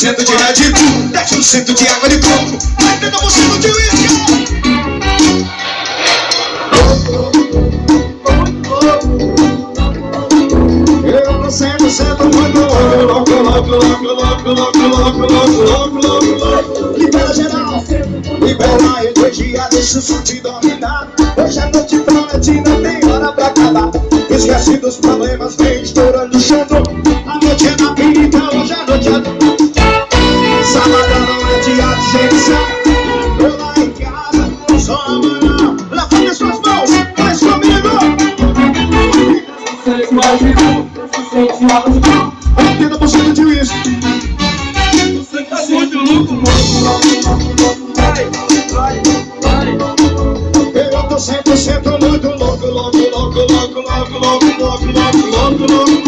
10% de Red Bull, 10% de água de coco, 80% de uísque. Eu tô 100% muito louco, louco. Libera geral, libera a energia, deixa o som te dominar. Hoje a noite promete, não tem hora pra acabar. Esquece dos problemas, vem estourando o chão. A noite é na pinta, hoje a noite é do... Sabadão é dia de jeição. Eu lá em casa, só amanhã. Levanta suas mãos, faz comigo. 80% de uísque. Você tá muito louco, Eu tô 100% muito louco.